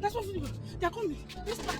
That's what they're coming. Let's back.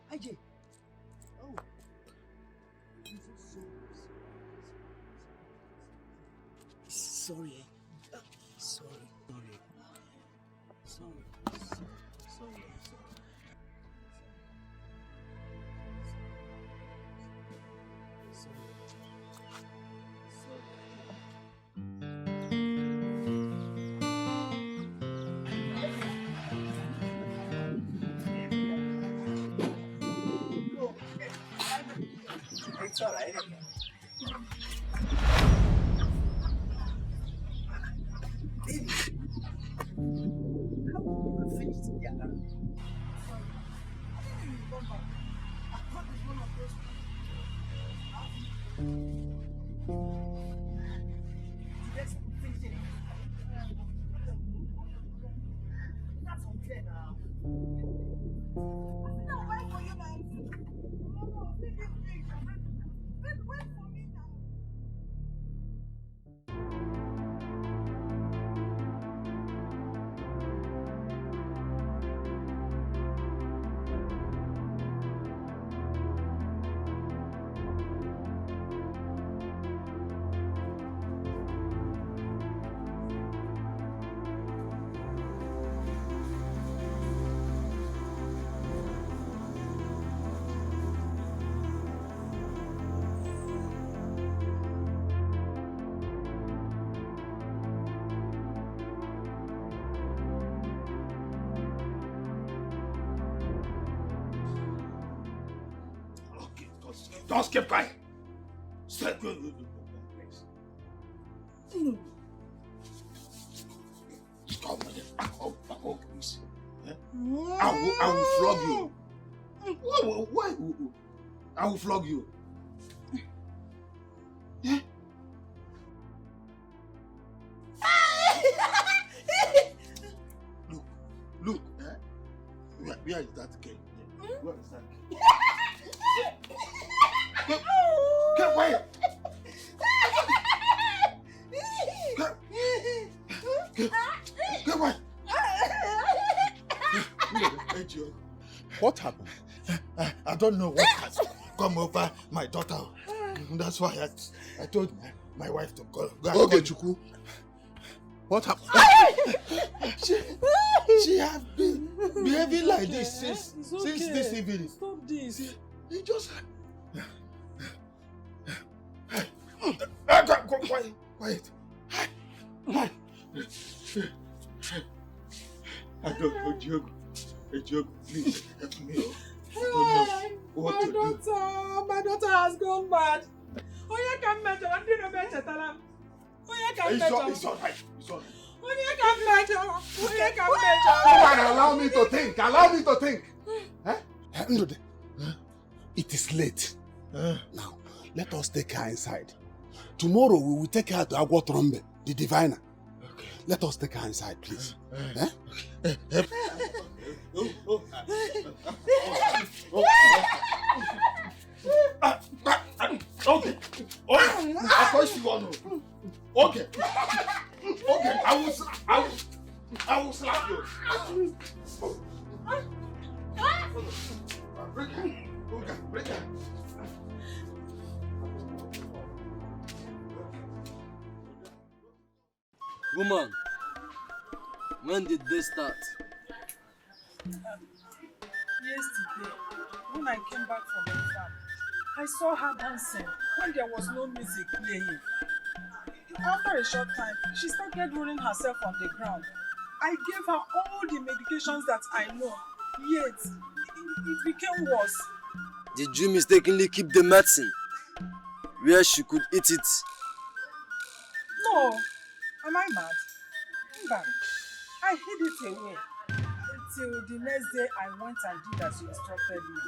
IJ. Oh. Sorry. Sorry. It's all right. Baby, how will you finish together? I thought it's one of those. Let's finish it. That's unfair now. No, wait for you, man. No, wait for me now. Just keep quiet. Stay good. Stop it. Back up, please. I will flog you. Why? I will flog you. Yeah? Look. Where is that girl? Where is that girl? Get quiet! Get quiet! What happened? I don't know what has come over my daughter. That's why I told my wife to go. Okay, Chuku. What happened? She has been behaving like this since this evening. Stop this. He just... Quiet. I don't know, Diogo. Diogo, please help me. My daughter has gone bad. Oya can measure. I didn't measure. Oya can measure. It's alright. Oya can measure. Allow me to think. Huh? It is late. Now, let us take her inside Tomorrow we will take her to Agua Trombe, the diviner. Okay. Let us take her inside, please. Okay. Of course you want to. Okay. Okay. I will slap you. Break her. Okay. Break her. Woman, when did this start? Yesterday, when I came back from the farm, I saw her dancing when there was no music playing. After a short time, she started rolling herself on the ground. I gave her all the medications that I know, yet it became worse. Did you mistakenly keep the medicine where she could eat it? No, am I mad? But I hid it away until the next day I went and did as you instructed me.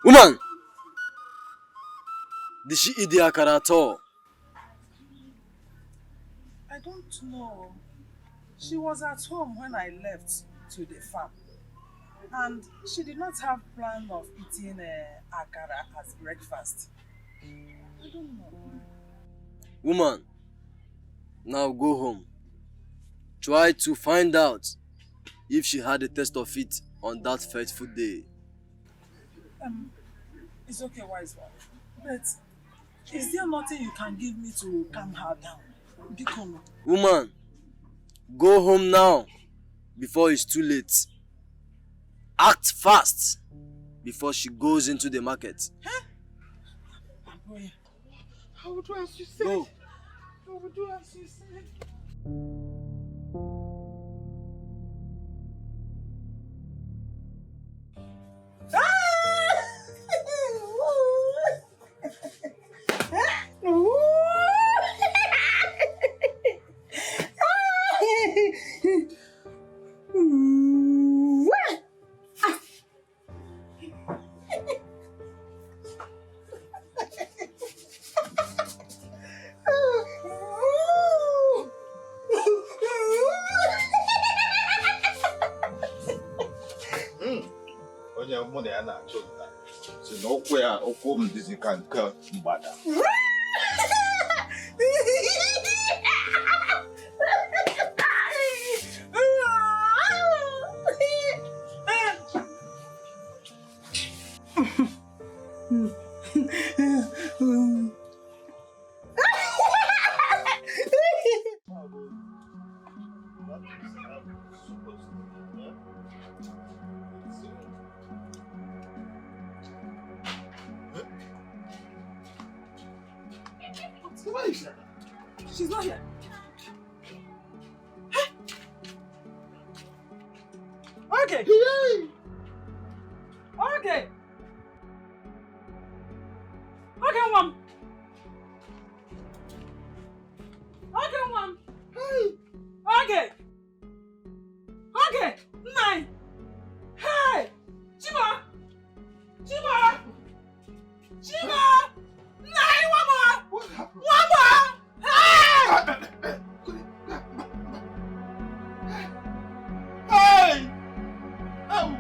Woman! Did she eat the akara at all? I don't know. She was at home when I left to the farm. And she did not have plan of eating akara as breakfast. I don't know. Woman, now go home. Try to find out if she had a taste of it on that fateful day. It's okay, wise one. But is there nothing you can give me to calm her down? Bikono. Woman, go home now before it's too late. Act fast before she goes into the market. Huh? Boy, I will do as you said. Go. I will do as you said. Si no kwea okwo mdizi kan ka mbada. She's not here. Okay. Okay. Okay, Mom. Okay, Mom. Okay. Okay. Nine. Hey. Chiba. Chiba. Chiba. Nine. One more. What happened? One more. Hey. Hey! Oh!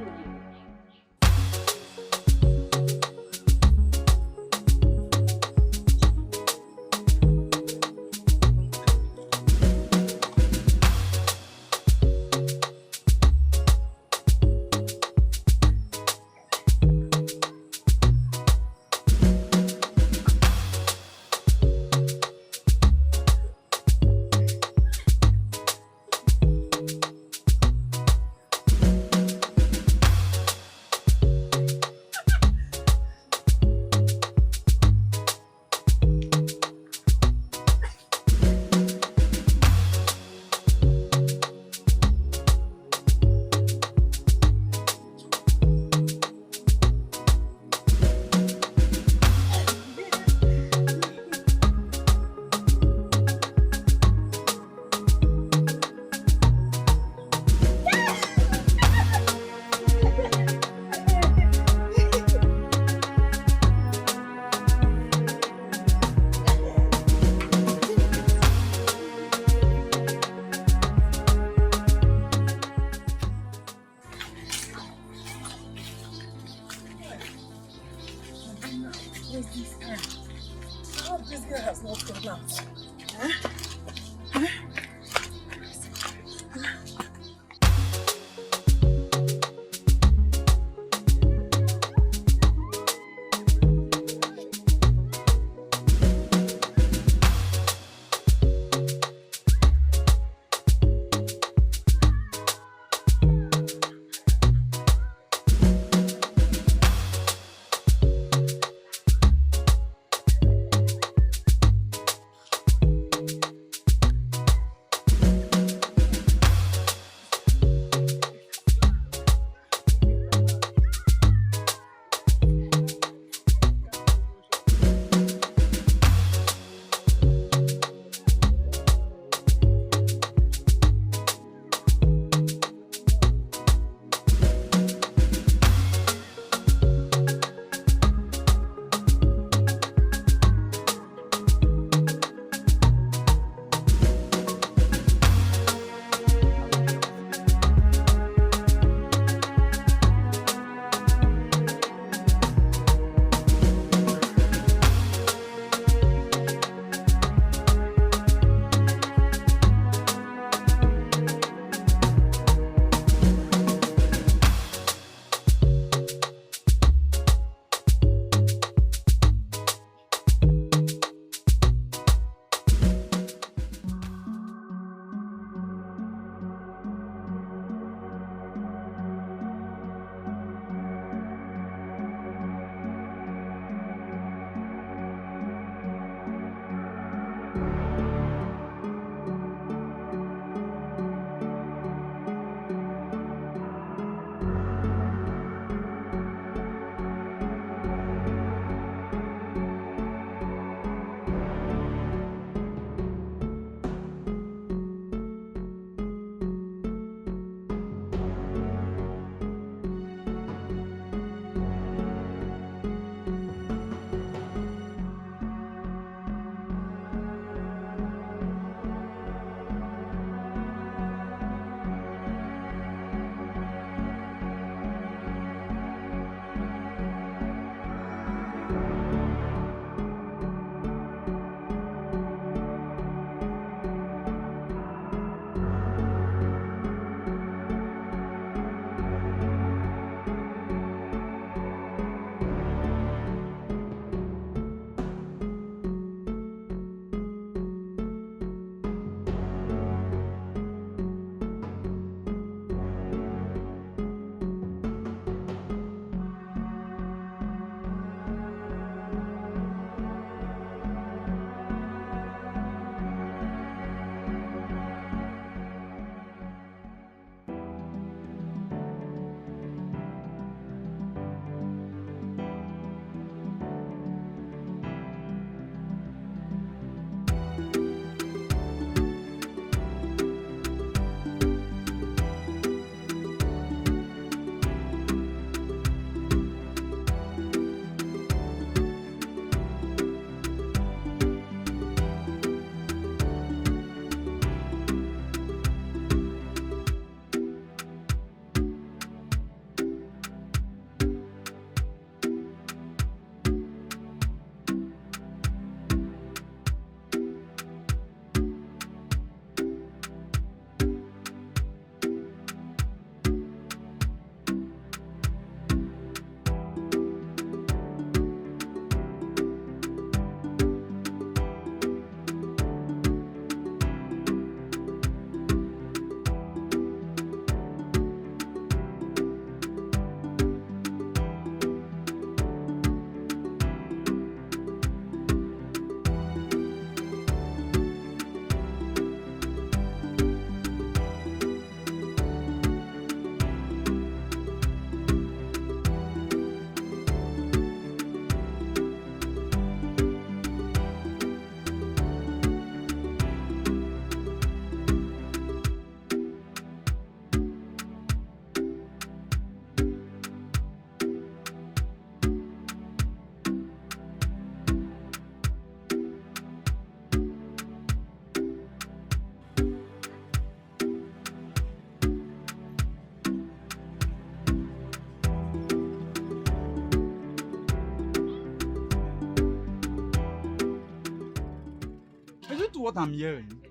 what I'm hearing.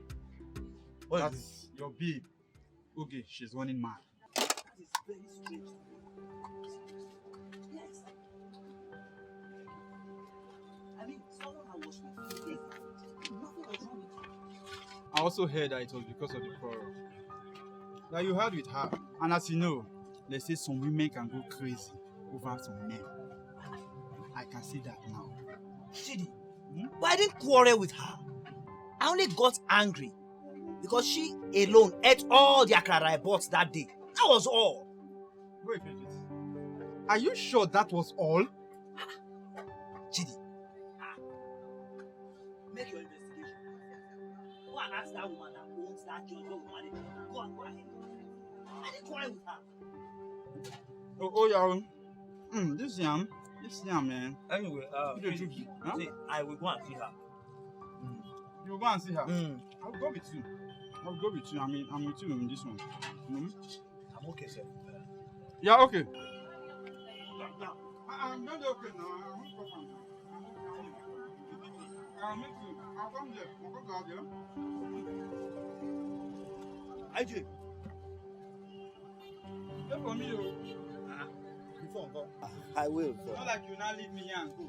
What is That's your babe. Okay, she's running mad. That is very strange. Yes. I mean, someone that was with you, nothing was wrong with you. I also heard that it was because of the quarrel that you had with her. And as you know, they say some women can go crazy over some men. I can see that now. Chidi, but I didn't quarrel with her. I only got angry because she alone ate all the akara I bought that day. That was all. Wait. Are you sure that was all? Chidi, make your investigation. Go and ask that woman that owns that joint. Go ahead. I didn't quarrel with her. Oh, yeah. This yam, man. Anyway, Huh? see, I will go and see her. You will go and see her. I'll go with you. I mean, I'm with you in this one. I'm okay, sir. Yeah, okay. Now, I'm not okay now. I'm not okay. I'll meet you. I'll come there. I'll come out there. IJ. Wait for me, Before go. I will. Not like you now leave me here and go.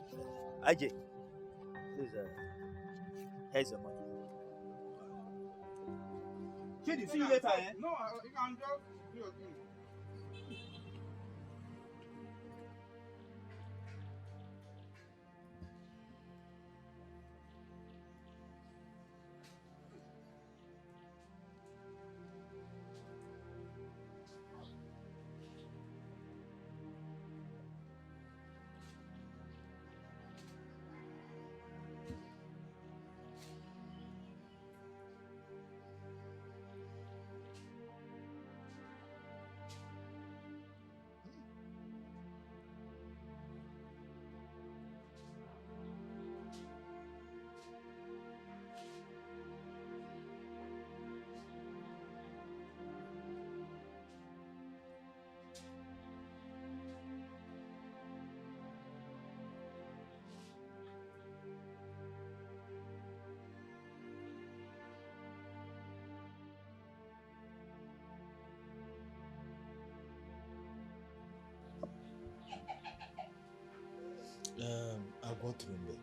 IJ, please, here's your money. Chidi, see you later, eh? No, you can just do your thing. I got to remember.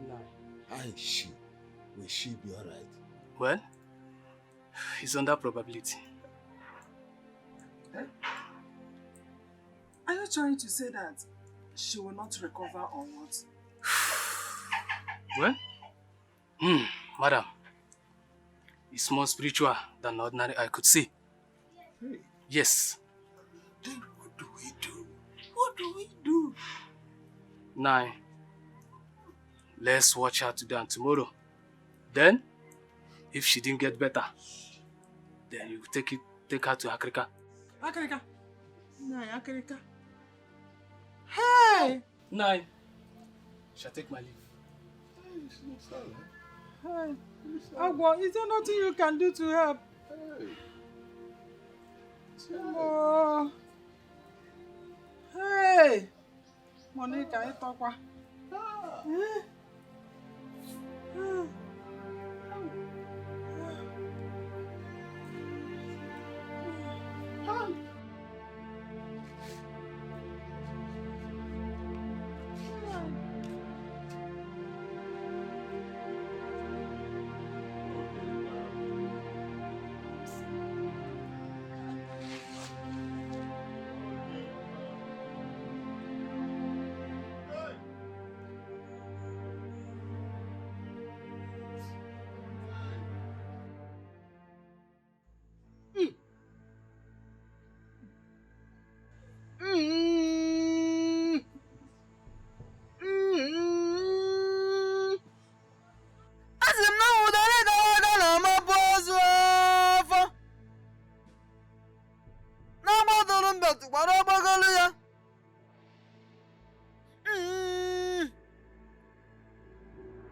No. Will she be alright? Well, it's under probability. Are you trying to say that she will not recover or what? Well, madam, it's more spiritual than ordinary I could see. Hey. Yes. Then what do we do? What do we do? Now, let's watch her today and tomorrow. Then, if she didn't get better, then you take her to Africa. Akarika. Nah, Akarika. Hey! Nine. Shall take my leave. Hey. Agwo, is there nothing you can do to help? Oh. Hey! Monica, I talk wa.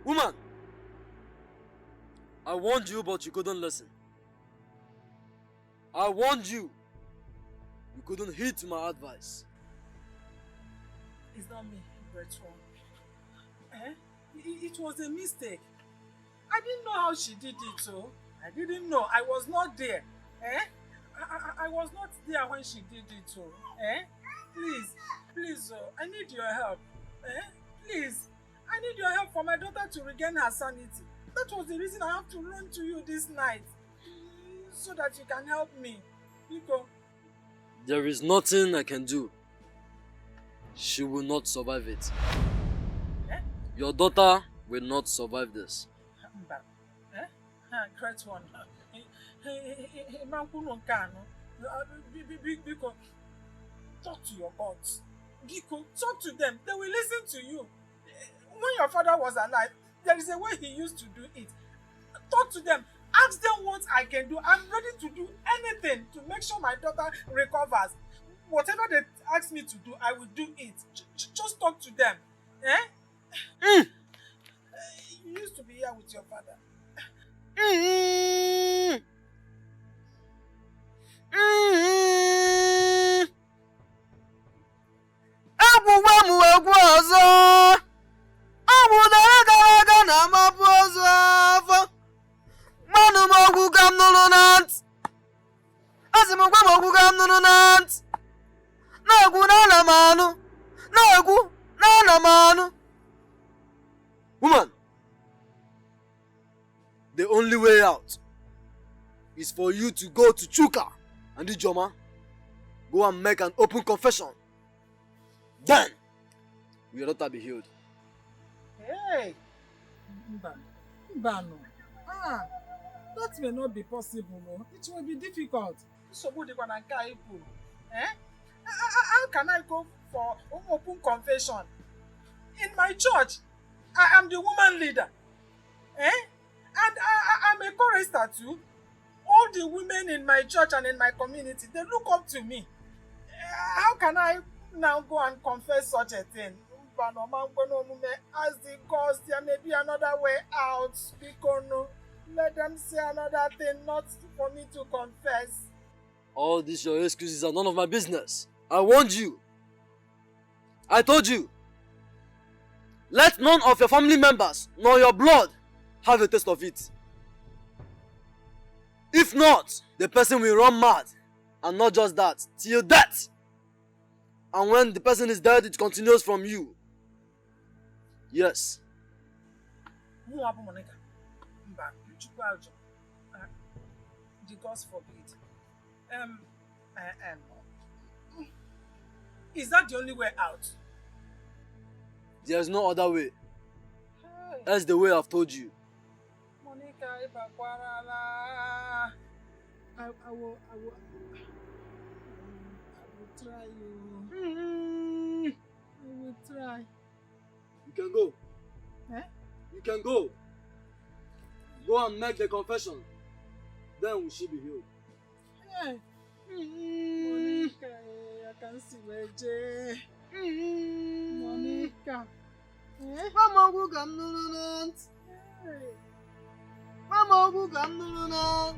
Woman, I warned you, but you couldn't listen. I warned you. You couldn't heed to my advice. It's not me, Bertrand. It was a mistake. I didn't know how she did it, so I didn't know. I was not there. Eh? I was not there when she did it, so. Eh? Please, oh, I need your help. Eh? Please, I need your help for my daughter to regain her sanity. That was the reason I have to run to you this night. So that you can help me. Biko. There is nothing I can do. She will not survive it. Eh? Your daughter will not survive this. Mba. Eh? Great one. Biko, talk to your gods. Biko, talk to them. They will listen to you. When your father was alive, there is a way he used to do it. Talk to them. Ask them what I can do. I'm ready to do anything to make sure my daughter recovers. Whatever they ask me to do, I will do it. Just talk to them. Eh? Mm. You used to be here with your father. Mm. Mm. Agwụgwa m egwu ọzọ. Ọ bụ dara gara aga na amapụ ọzọ afọ. Gwanụ m okwu ka m nụrụ na ntị. Asị m gwa m okwu ka m nụrụ na ntị. Na-ekwu na ana m anụ. Na-ekwu na ana m anụ. Woman, the only way out is for you to go to Chuka and Ijoma. Go and make an open confession. Then, your daughter be healed. Hey! Mbano. That may not be possible. No? It will be difficult. So good you gonna carry people. Eh? How can I go for open confession? In my church, I am the woman leader. Eh? And I'm a chorister too. All the women in my church and in my community, they look up to me. How can I now go and confess such a thing? As the gods, there may be another way out. Because no, let them say another thing, not for me to confess. All these your excuses are none of my business. I warned you. I told you. Let none of your family members nor your blood have a taste of it. If not, the person will run mad. And not just that, till death. And when the person is dead, it continues from you. Yes. The gods forbid. Is that the only way out? There is no other way. Hey. That's the way I've told you. Monica, I will try you. I will try. You can go. Eh? You can go. Go and make the confession. Then we should be healed. Hey. Monica, I can see my J. Monica. Mama, who can do that? Mama, who can do that?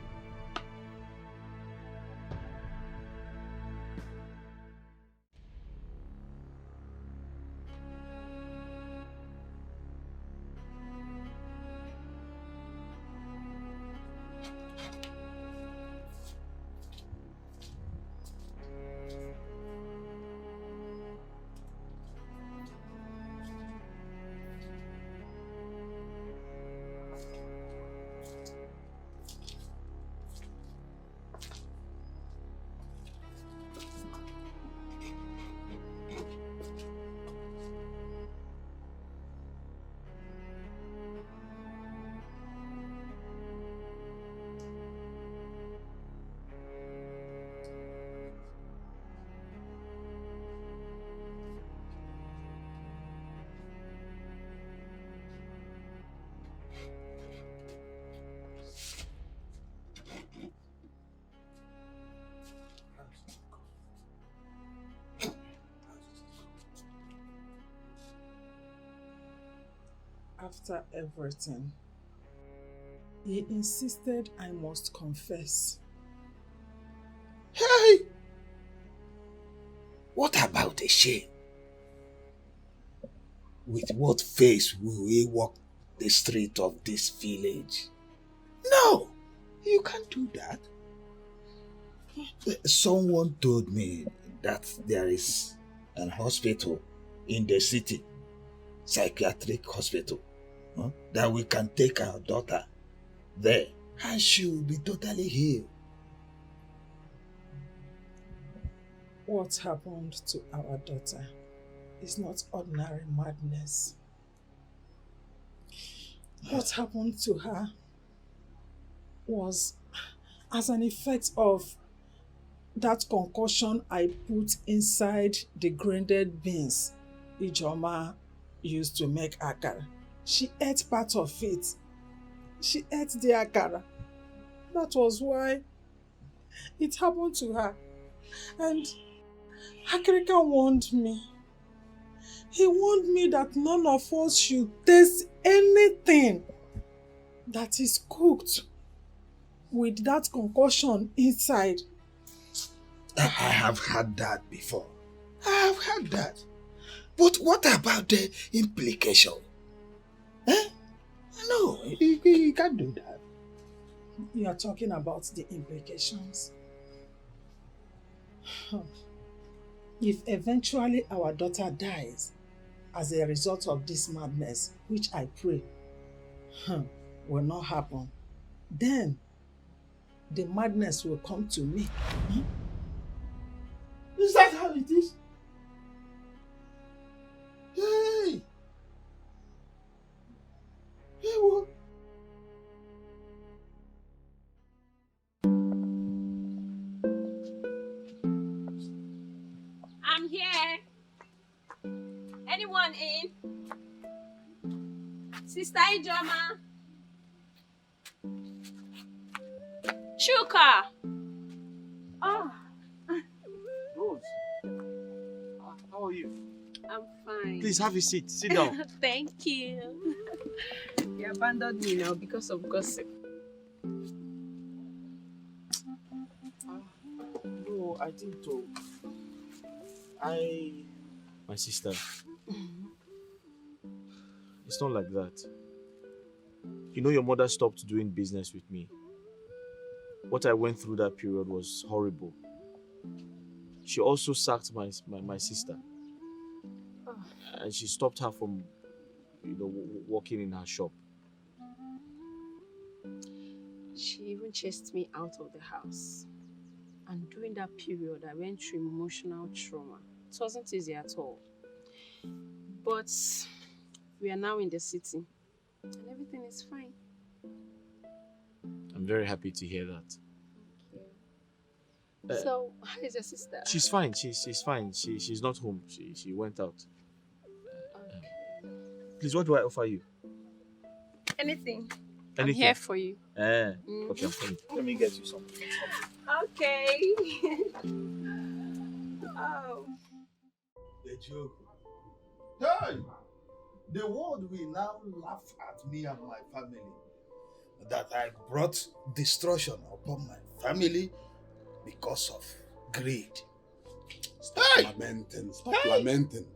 After everything, he insisted I must confess. Hey! What about a shame? With what face will we walk the street of this village. No, you can't do that. Someone told me that there is an hospital in the city, psychiatric hospital, that we can take our daughter there and she will be totally healed. What happened to our daughter is not ordinary madness. What happened to her was as an effect of that concoction I put inside the grinded beans Ijoma used to make akara. She ate part of it. She ate the akara. That was why it happened to her. And Akirika warned me. He warned me that none of us should taste anything that is cooked with that concoction inside. I have had that before. I have had that. But what about the implication? No, you can't do that. You are talking about the implications. If eventually our daughter dies as a result of this madness, which I pray will not happen, then the madness will come to me. Is that how it is? Hey! Hey, what? I'm here. Anyone in? Sister Ijoma? Chuka? Oh, Rose, how are you? I'm fine. Please have a seat. Sit down. Thank you. You abandoned me now because of gossip. No, I didn't talk. My sister. It's not like that. You know your mother stopped doing business with me. What I went through that period was horrible. She also sacked my sister. And she stopped her from, working in her shop. She even chased me out of the house. And during that period, I went through emotional trauma. It wasn't easy at all. But we are now in the city. And everything is fine. I'm very happy to hear that. So, how is your sister? She's fine. She's fine. She's not home. She went out. Please, what do I offer you? Anything. I'm Anything? here for you. Okay, I'm coming. Let me get you something. Okay. Oh. The joke. Hey! The world will now laugh at me and my family that I brought destruction upon my family because of greed. Stop lamenting. Stop lamenting.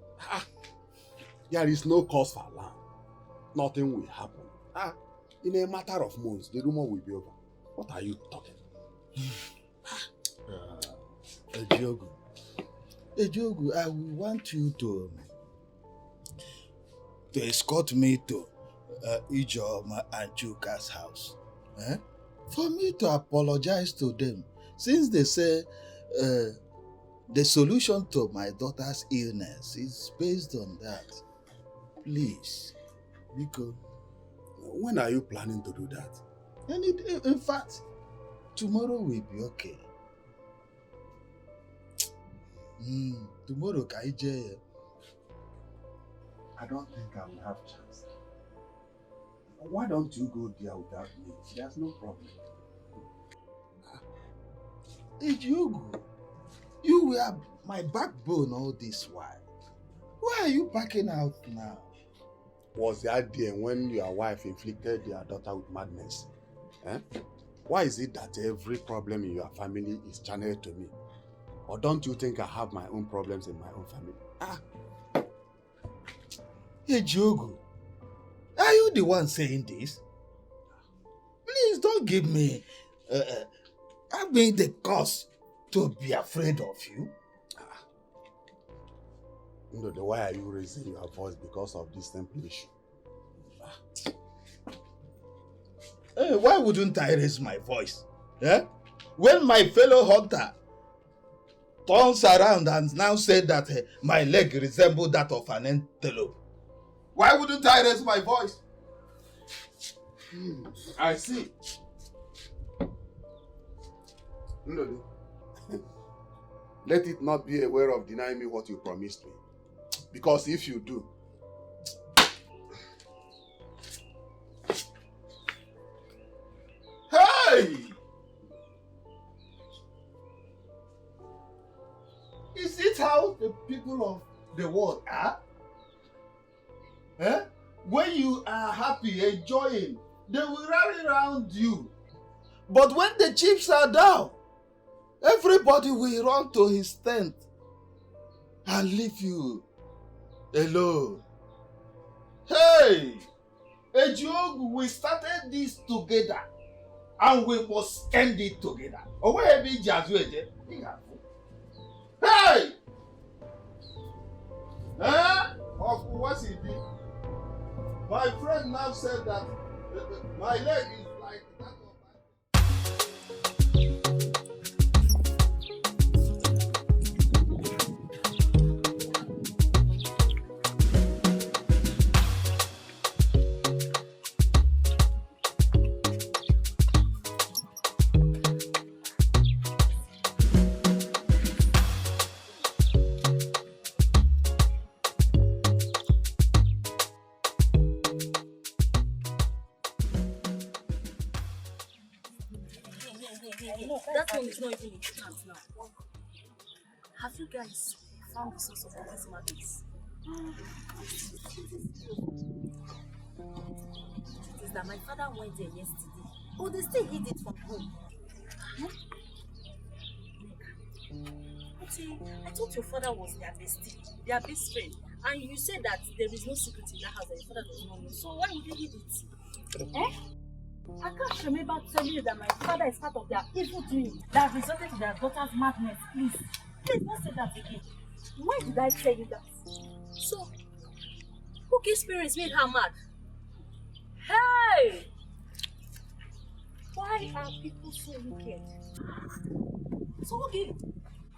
There is no cause for alarm. Nothing will happen. In a matter of months, the rumor will be over. What are you talking? Ejogu, I will want you to escort me to Ijoma and Chuka's house. For me to apologize to them, since they say the solution to my daughter's illness is based on that. Please, Biko. When are you planning to do that? And in fact, tomorrow will be okay. Tomorrow, Kaije, I don't think I will have chance. Why don't you go there without me? There's no problem. Ijugu, you were my backbone all this while. Why are you backing out now? Was that day when your wife inflicted your daughter with madness? Why is it that every problem in your family is channeled to me? Or don't you think I have my own problems in my own family? Hey, Jogo, I Are you the one saying this? Please don't give me the cause to be afraid of you. Why are you raising your voice because of this simple issue? Why wouldn't I raise my voice? When my fellow hunter turns around and now said that my leg resembled that of an antelope, why wouldn't I raise my voice? I see. Ndodo, let it not be a way of denying me what you promised me. Because if you do, hey! Is it how the people of the world are? When you are happy, enjoying, they will rally around you. But when the chips are down, everybody will run to his tent and leave you alone. Hey! Ejiogu, we started this together and we must end it together. Hey! What's it be? My friend now said that my leg is like that of That one is not even important now. Have you guys found the source of all these madness? It is that my father went there yesterday, but they still hid it from home. I thought your father was their bestie, their best friend, and you said that there is no secret in that house that your father does not know. So why would he hid it? I can't remember telling you that my father is part of their evil doing that resulted in their daughter's madness. Please don't say that again. Why did I tell you that? So, Cookie's parents made her mad. Hey! Why are people so wicked? So, okay,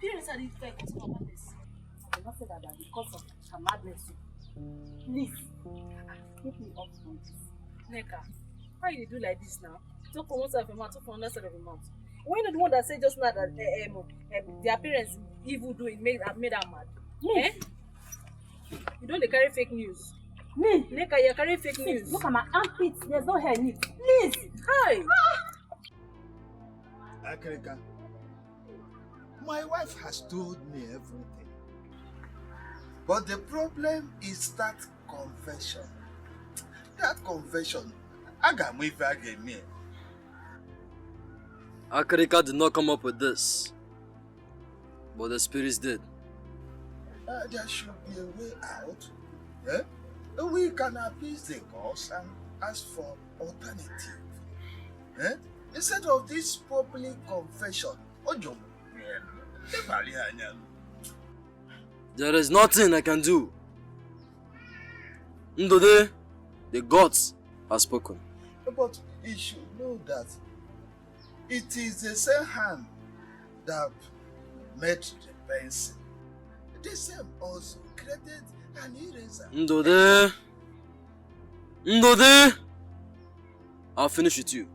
parents are the cause of her madness. I did not say that because of her madness. Please, keep me up from this. Neka. Why you do like this now? Talk from one side of your mouth, talk from another side of your mouth. When you're the one that said just now that their parents' evil doing made her mad. Me? You don't carry fake news. Me? Neka, you're carrying fake news. Look at my armpits. There's no hair in it. Please. Hi. Akrika, my wife has told me everything. But the problem is that confession. That confession. Akarika did not come up with this, but the spirits did. There should be a way out. We can appease the gods and ask for alternative. Instead of this public confession, there is nothing I can do. Ndode, the gods have spoken. But you should know that it is the same hand that made the pencil. The same also created an eraser. Ndode, I'll finish with you.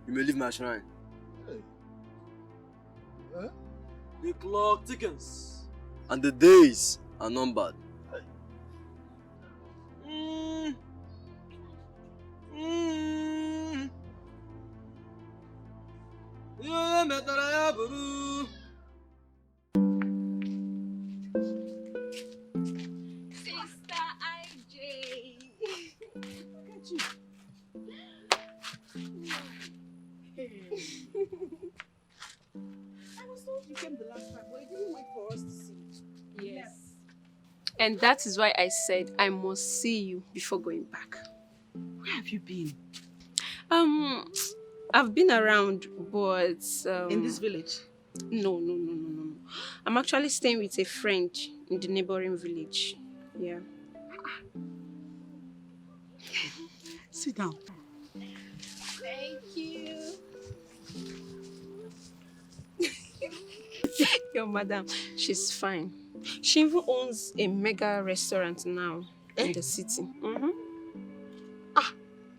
You may leave my shrine. Hey. The clock tickens, and the days are numbered. Sister IJ. Look at you. I was told you came the last time, but you didn't wait for us to see you. Yes. And that is why I said I must see you before going back. Where have you been? I've been around, but In this village? No. I'm actually staying with a friend in the neighboring village. Yeah. Sit down. Thank you. Your madam, she's fine. She even owns a mega restaurant now in the city.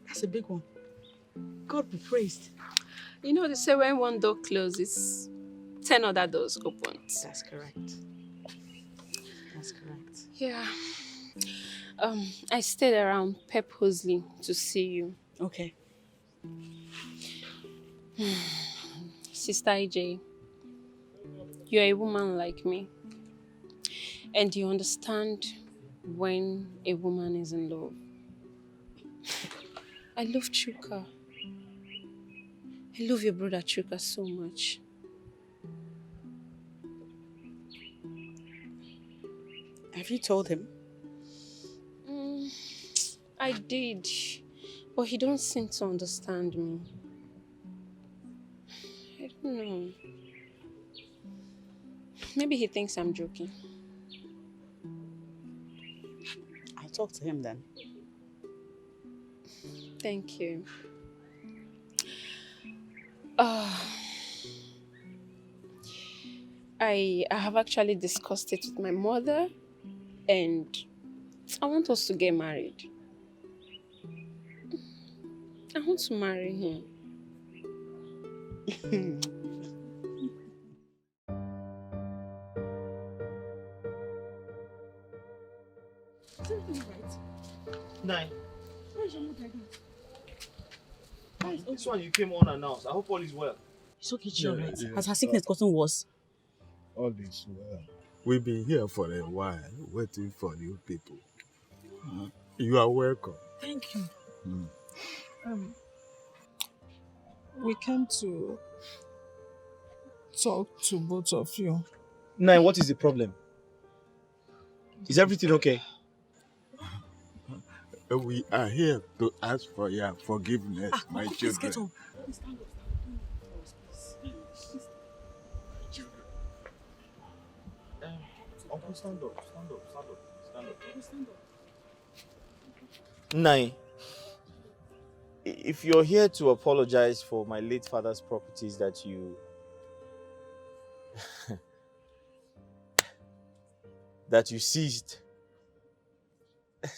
That's a big one. God be praised. You know, they say when one door closes, 10 other doors open. That's correct. That's correct. Yeah. I stayed around purposely to see you. Okay. Sister AJ, you're a woman like me. And you understand when a woman is in love. I love Chuka. I love your brother Chuka so much. Have you told him? I did, but he don't seem to understand me. I don't know. Maybe he thinks I'm joking. I'll talk to him then. Thank you. I have actually discussed it with my mother, and I want us to get married. I want to marry him. Is everything right? Nine. Why is your mood like that? This one you came unannounced. I hope all is well. It's okay, she's alright. Yeah. Has her sickness gotten worse? All is well. We've been here for a while, waiting for you people. You are welcome. Thank you. We came to talk to both of you. Nine, what is the problem? Is everything okay? We are here to ask for your forgiveness, my Please children. get up. Uncle, stand up. Nine, if you're here to apologize for my late father's properties that you seized,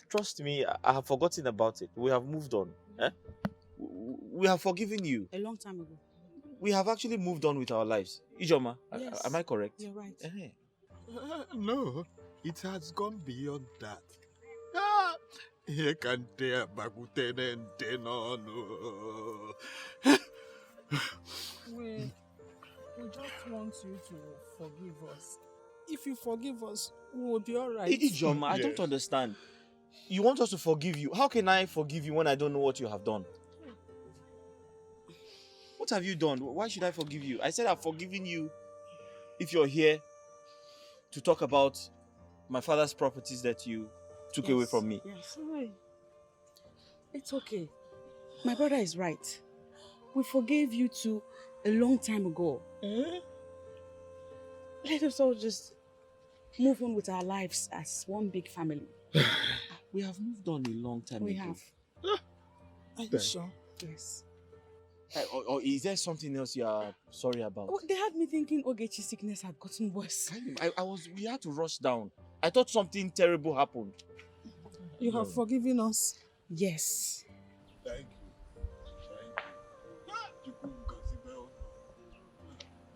trust me, I have forgotten about it. We have moved on. We have forgiven you. A long time ago. We have actually moved on with our lives. Ijoma, Yes. am I correct? You're right. No, it has gone beyond that. Here can tear Bagutene and Tenono. We just want you to forgive us. If you forgive us, we will be alright. Ijoma, I don't understand. You want us to forgive you. How can I forgive you when I don't know what you have done? What have you done? Why should I forgive you? I said I've forgiven you if you're here to talk about my father's properties that you took away from me. Yes. It's okay. My brother is right. We forgave you two a long time ago. Let us all just move on with our lives as one big family. We have moved on a long time We ago. have. Are you sure? Yes. Or is there something else you are sorry about? Oh, they had me thinking Ogechi's sickness had gotten worse. We had to rush down. I thought something terrible happened. You have forgiven us? Yes. Thank you.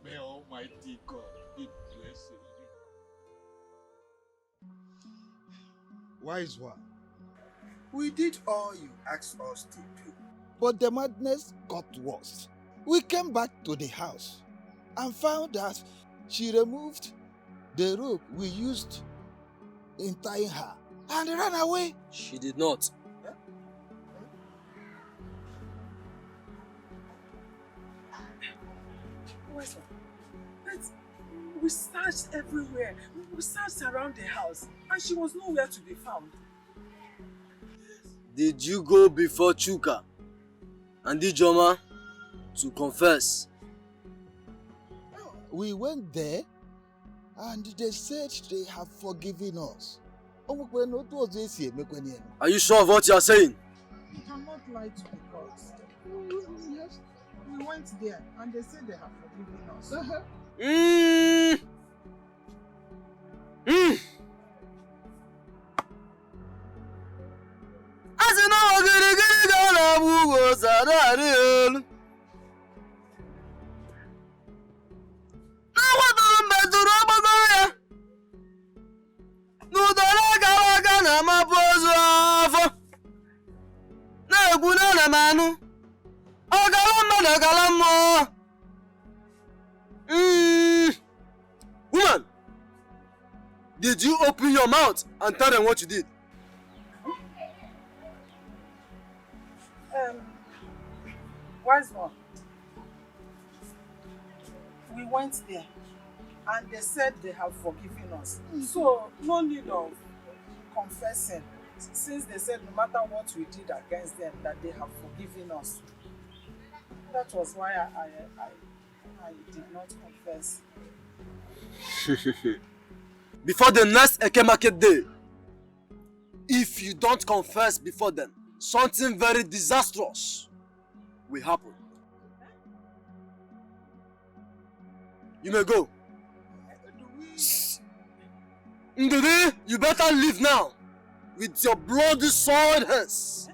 May Almighty God be blessed. Wise one, we did all you asked us to do, but the madness got worse. We came back to the house and found that she removed the rope we used in tying her and ran away. She did not. Where's we searched everywhere. We searched around the house, and she was nowhere to be found. did you go before Chuka and Ijoma to confess? We went there and they said they have forgiven us. Are you sure of what you are saying? You cannot lie to the courts. Yes. We went there and they said they have forgiven us. Woman, did you open your mouth and tell them what you did? Wise one. We went there and they said they have forgiven us. So no need of confessing, since they said no matter what we did against them that they have forgiven us. That was why I did not confess. Before the next Eke Market day, if you don't confess before them, something very disastrous will happen. You may go. Ndidi, you better leave now with your bloody soiled hands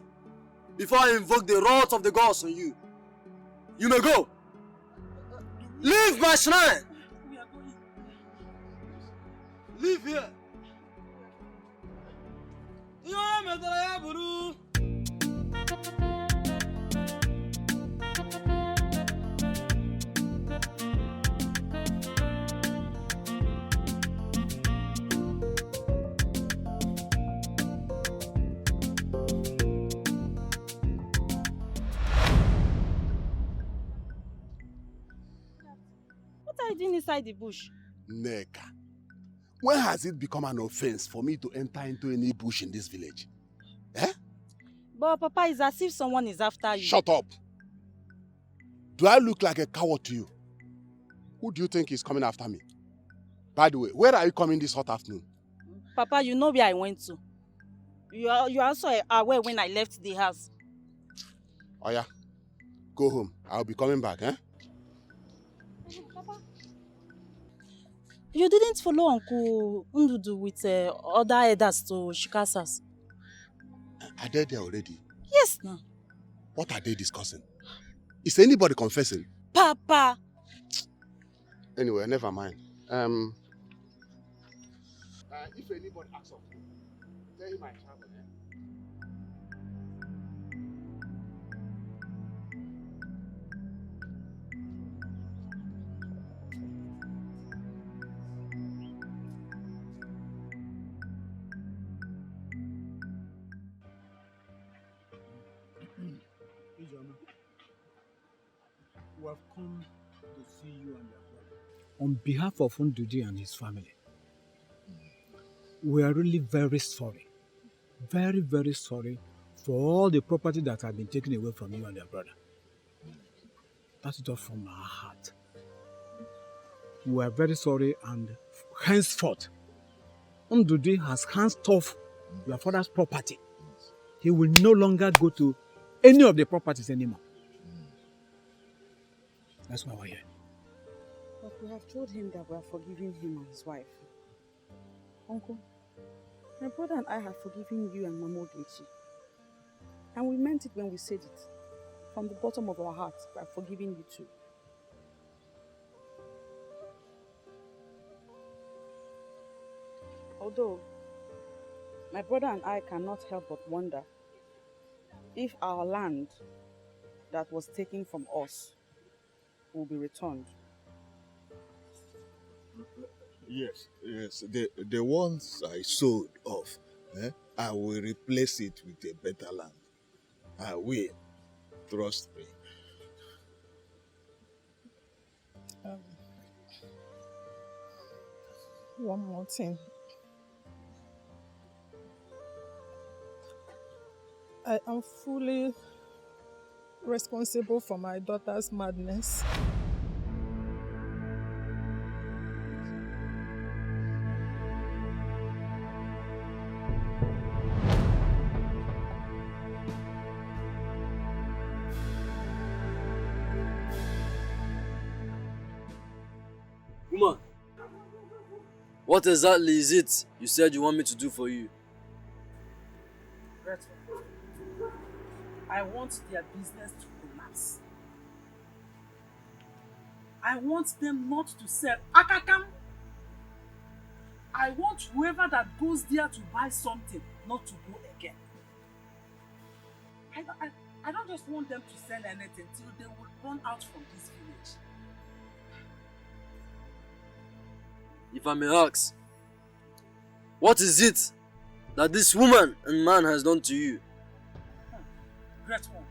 before I invoke the wrath of the gods on you. You may go. Leave my shrine. We are going. Leave here. What are you doing inside the bush? Neka, when has it become an offense for me to enter into any bush in this village? Eh? But Papa, it's as if someone is after you. Shut up! Do I look like a coward to you? Who do you think is coming after me? By the way, where are you coming this hot afternoon? Papa, you know where I went to. You are also aware when I left the house. Oh yeah, go home. I'll be coming back, eh? Papa, you didn't follow Uncle Ndudu with other elders to Shikasas. Are they there already? Yes, no. What are they discussing? Is anybody confessing? Papa! Anyway, never mind. If anybody asks of me, tell him I travel, eh? We have come to see you and your brother. On behalf of Ndudi and his family, we are really very sorry. Very, very sorry for all the property that has been taken away from you and your brother. That's just from our heart. We are very sorry, and henceforth, Ndudi has hands off your father's property. He will no longer go to any of the properties anymore. That's why we're here. But we have told him that we are forgiving him and his wife. Uncle, my brother and I have forgiven you and Mama Ogechi. And we meant it when we said it. From the bottom of our hearts, we are forgiving you too. Although, my brother and I cannot help but wonder if our land that was taken from us will be returned. Yes. The ones I sold off, I will replace it with a better land. I will. Trust me. One more thing. I am fully responsible for my daughter's madness. Woman, what exactly is it you said you want me to do for you? Gretel, I want their business to collapse. I want them not to sell akakam. I want whoever that goes there to buy something not to go again. I don't just want them to sell anything till they will run out from this village. If I may ask, what is it that this woman and man has done to you? Great one.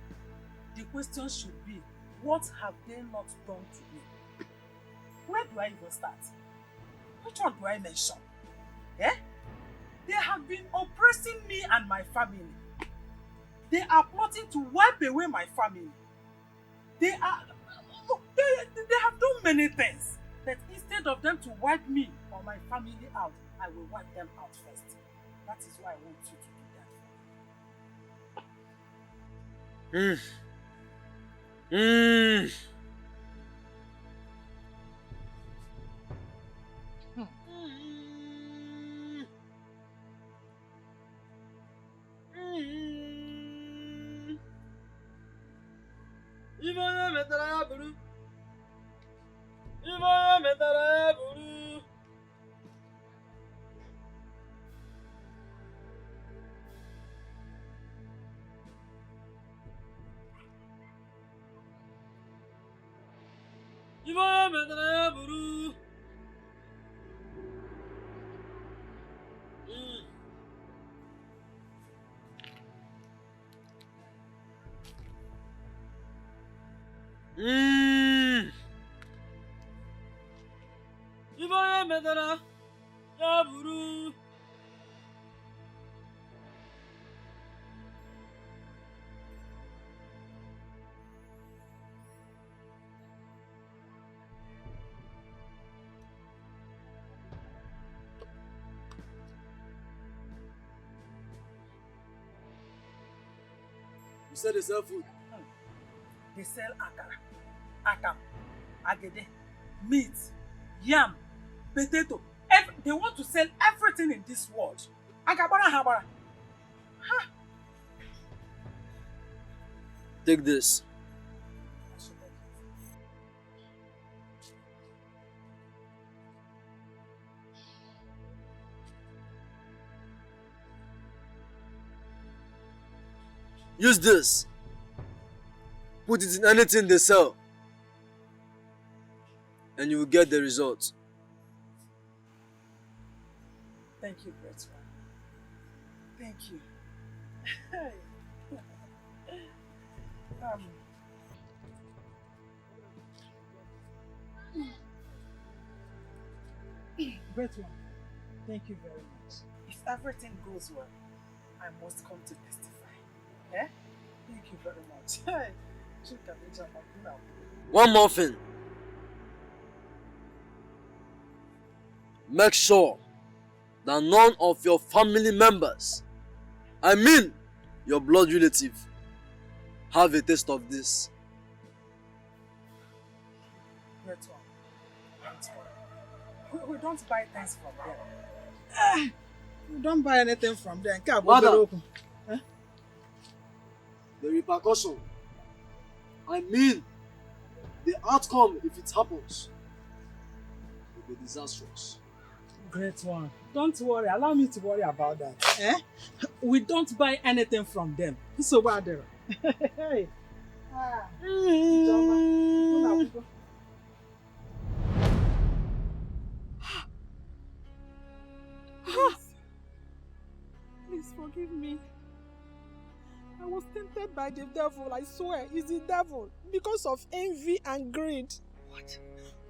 The question should be, what have they not done to me? Where do I even start? Which one do I mention? Eh? They have been oppressing me and my family. They are plotting to wipe away my family. They have done many things. That instead of them to wipe me or my family out, I will wipe them out first. That is why I want you to do that. You said they sell food. They sell akara, akam, agede, meat, yam, potato. They want to sell everything in this world. Agabara habara. Huh? Take this. Use this. Put it in anything they sell. And you will get the results. Thank you, great one. Thank you. Great one. Thank you very much. If everything goes well, I must come to testify. Eh? Thank you very much. One more thing. Make sure that none of your family members, I mean your blood relative, have a taste of this. Great one. We don't buy things from them. We don't buy anything from them. Madam, the repercussion, I mean the outcome if it happens, will be disastrous. Great one. Don't worry. Allow me to worry about that. Eh? We don't buy anything from them. So bad there. Hey. Please forgive me. I was tempted by the devil, I swear. It's the devil. Because of envy and greed. What?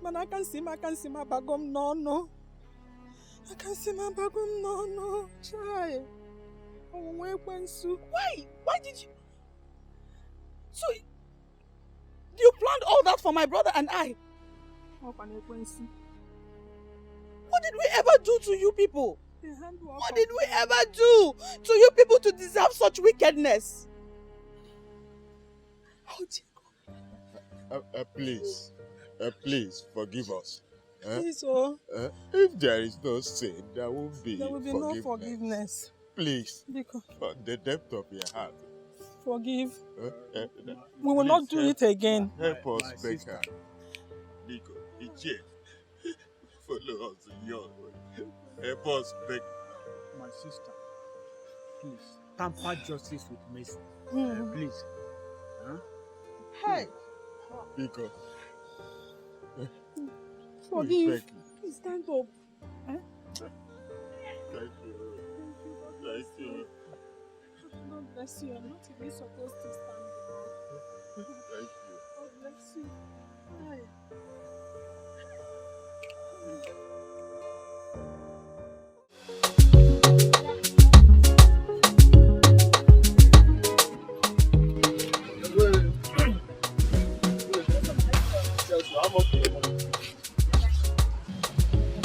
Man, I can't see my bagum. No. I can't see my bagum. No. Try. Why? Why did you? So, you planned all that for my brother and I? What did we ever do to you people? What did we ever do to you people to deserve such wickedness? Oh, dear. Please forgive us. Please, oh. If there is no sin, there will be no forgiveness. Please, Because from the depth of your heart, forgive. we will not do it again. Help us, beg her. Nico, Ichie, follow us in your way. Help us, beg. My sister, please, tamper justice with mercy. Please. Huh? Hey. Nico. Forgive. Please stand up. Thank you. Thank you. God bless you. I'm not even supposed to stand up. Thank you. God bless you. Hi.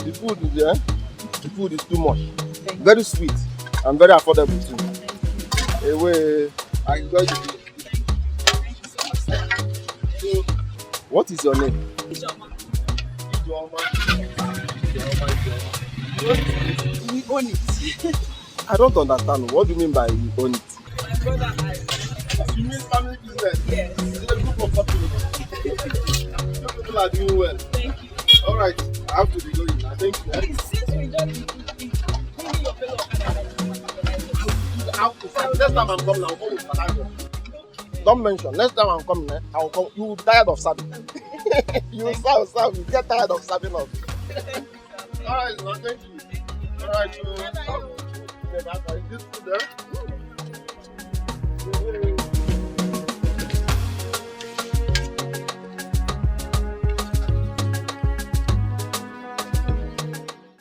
The food is there. The food is too much. Very sweet and very affordable too. Anyway, I enjoy the food. So, what is your name? Ijoma. We own it. I don't understand. What do you mean by we own it? My brother and I. You mean family business? Yes. It's a group of people. You people are doing well. Thank you. All right, I have to be going. Thank you. Please, since we don't bring your fellow Next time I'm coming, I'll come with Malaga. Don't mention. Next time I'm coming, I will come. You will be tired of serving. You will serve. You get tired of serving us. All right, thank you. All right, is this food there?